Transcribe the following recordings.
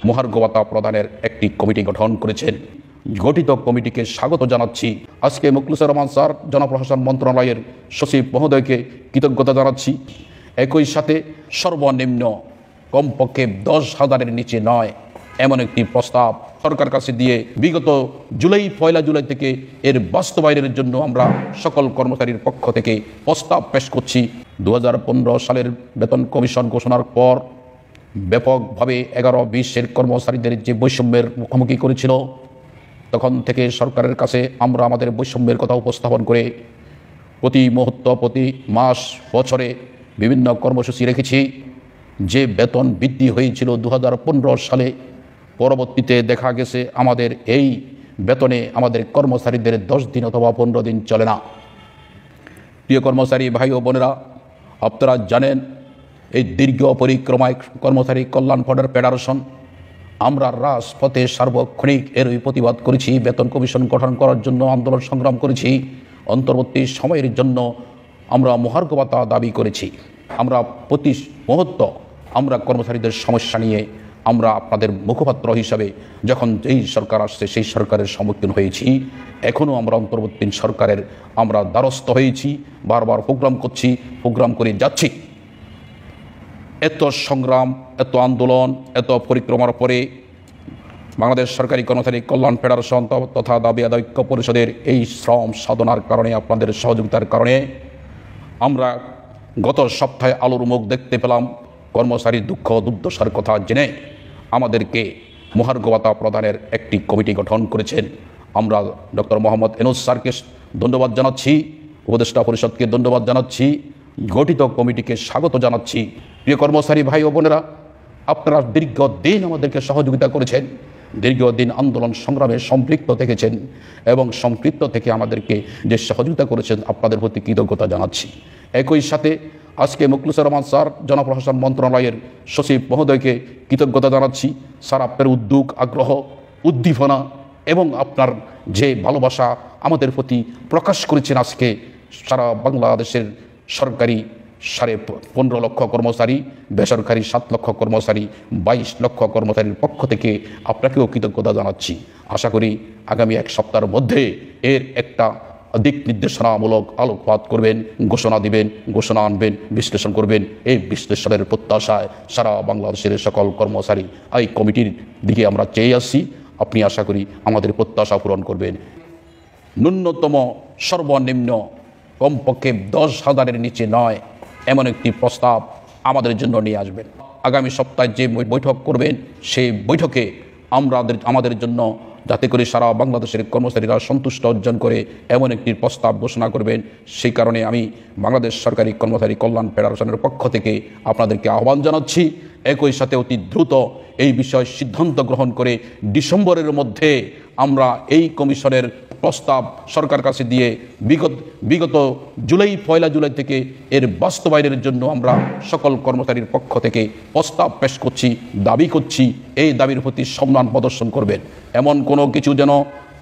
মহার্ঘ ভাতা প্রদানের একটি কমিটি গঠন করেছেন। গঠিত কমিটিকে স্বাগত জানাচ্ছি। আজকে মুখলেসুর রহমান স্যার জনপ্রশাসন মন্ত্রণালয়ের সচিব মহোদয়কে কৃতজ্ঞতা জানাচ্ছি। একই সাথে সর্বনিম্ন কমপক্ষে 10,000-এর নিচে নয় এমন একটি প্রস্তাব সরকার কাছে দিয়ে বিগত পয়লা জুলাই থেকে এর বাস্তবায়নের জন্য আমরা সকল কর্মচারীর পক্ষ থেকে প্রস্তাব পেশ করছি। 2015 সালের বেতন কমিশন ঘোষণার পর ব্যাপকভাবে 11-20-এর কর্মচারীদের যে বৈষম্যের মুখোমুখি করেছিল, তখন থেকে সরকারের কাছে আমরা আমাদের বৈষম্যের কথা উপস্থাপন করে প্রতি মুহূর্ত, প্রতি মাস, বছরে বিভিন্ন কর্মসূচি রেখেছি। যে বেতন বৃদ্ধি হয়েছিল 2015 সালে, পরবর্তীতে দেখা গেছে আমাদের এই বেতনে আমাদের কর্মচারীদের 10 দিন অথবা 15 দিন চলে না। প্রিয় কর্মচারী ভাই ও বোনেরা, আপনারা জানেন এই দীর্ঘ পরিক্রমায় কর্মচারী কল্যাণ ফেডারেশন আমরা রাজপথে সার্বক্ষণিক এরই প্রতিবাদ করেছি। বেতন কমিশন গঠন করার জন্য আন্দোলন সংগ্রাম করেছি। অন্তর্বর্তী সময়ের জন্য আমরা মহার্ঘ ভাতা দাবি করেছি। আমরা প্রতি মুহূর্ত আমরা কর্মচারীদের সমস্যা নিয়ে আমরা আপনাদের মুখপাত্র হিসাবে যখন যেই সরকার আসছে সেই সরকারের সম্মুখীন হয়েছি। এখনও আমরা অন্তর্বর্তী সরকারের আমরা দ্বারস্থ হয়েছি, বারবার প্রোগ্রাম করে যাচ্ছি। এত সংগ্রাম, এত আন্দোলন, এত পরিক্রমার পরে বাংলাদেশ সরকারি কর্মচারী কল্যাণ ফেডারেশন তথা দাবি আদায় ঐক্য পরিষদের এই শ্রম সাধনার কারণে, আপনাদের সহযোগিতার কারণে আমরা গত সপ্তাহে আলোর মুখ দেখতে পেলাম। কর্মচারীর দুঃখ দুর্দশার কথা জেনে আমাদেরকে মহার্ঘ ভাতা প্রদানের একটি কমিটি গঠন করেছেন। আমরা ডক্টর মোহাম্মদ ইউনূস স্যারকে ধন্যবাদ জানাচ্ছি, উপদেষ্টা পরিষদকে ধন্যবাদ জানাচ্ছি, গঠিত কমিটিকে স্বাগত জানাচ্ছি। প্রিয় কর্মচারী ভাই ও বোনেরা, আপনারা দীর্ঘদিন আমাদেরকে সহযোগিতা করেছেন, দীর্ঘদিন আন্দোলন সংগ্রামে সম্পৃক্ত থেকেছেন এবং সম্পৃক্ত থেকে আমাদেরকে যে সহযোগিতা করেছেন আপনাদের প্রতি কৃতজ্ঞতা জানাচ্ছি। একই সাথে আজকে মুখলেসুর রহমান স্যার জনপ্রশাসন মন্ত্রণালয়ের সচিব মহোদয়কে কৃতজ্ঞতা জানাচ্ছি। স্যার, আপনার উদ্যোগ, আগ্রহ, উদ্দীপনা এবং আপনার যে ভালোবাসা আমাদের প্রতি প্রকাশ করেছেন আজকে সারা বাংলাদেশের সরকারি 15.5 লক্ষ কর্মচারী, বেসরকারি 7 লক্ষ কর্মচারী, 22 লক্ষ কর্মচারীর পক্ষ থেকে আপনাকেও কৃতজ্ঞতা জানাচ্ছি। আশা করি আগামী 1 সপ্তাহের মধ্যে এর একটা দিক নির্দেশনামূলক আলোকপাত করবেন, ঘোষণা দিবেন, ঘোষণা আনবেন, বিশ্লেষণ করবেন। এই বিশ্লেষণের প্রত্যাশায় সারা বাংলাদেশের সকল কর্মচারী এই কমিটির দিকে আমরা চেয়ে আসছি। আপনি আশা করি আমাদের প্রত্যাশা পূরণ করবেন। ন্যূনতম সর্বনিম্ন কমপক্ষে 10,000-এর নিচে নয় এমন একটি প্রস্তাব আমাদের জন্য নিয়ে আসবেন। আগামী সপ্তাহে যে বৈঠক করবেন সেই বৈঠকে আমাদের জন্য যাতে করে সারা বাংলাদেশের কর্মচারীরা সন্তুষ্ট অর্জন করে এমন একটি প্রস্তাব ঘোষণা করবেন। সেই কারণে আমি বাংলাদেশ সরকারি কর্মচারী কল্যাণ ফেডারেশনের পক্ষ থেকে আপনাদেরকে আহ্বান জানাচ্ছি। একই সাথে অতি দ্রুত এই বিষয়ে সিদ্ধান্ত গ্রহণ করে ডিসেম্বরের মধ্যে আমরা এই কমিশনের প্রস্তাব সরকার কাছে দিয়ে বিগত পয়লা জুলাই থেকে এর বাস্তবায়নের জন্য আমরা সকল কর্মচারীর পক্ষ থেকে প্রস্তাব পেশ করছি, দাবি করছি। এই দাবির প্রতি সম্মান প্রদর্শন করবেন। এমন কোনো কিছু যেন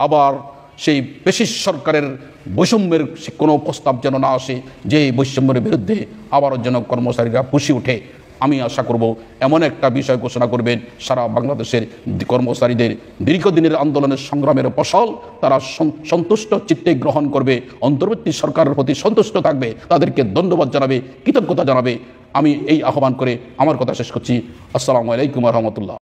আবার সেই পেশিস সরকারের বৈষম্যের কোনো প্রস্তাব যেন না আসে, যে বৈষম্যের বিরুদ্ধে আবারও যেন কর্মচারীরা ফুঁসে ওঠে। আমি আশা করব এমন একটা বিষয় ঘোষণা করবেন সারা বাংলাদেশের কর্মচারীদের দীর্ঘদিনের আন্দোলনের সংগ্রামের ফসল তারা সন্তুষ্ট চিত্তে গ্রহণ করবে, অন্তর্বর্তী সরকারের প্রতি সন্তুষ্ট থাকবে, তাদেরকে ধন্যবাদ জানাবে, কৃতজ্ঞতা জানাবে। আমি এই আহ্বান করে আমার কথা শেষ করছি। আসসালামু আলাইকুম ওয়া রাহমাতুল্লাহ।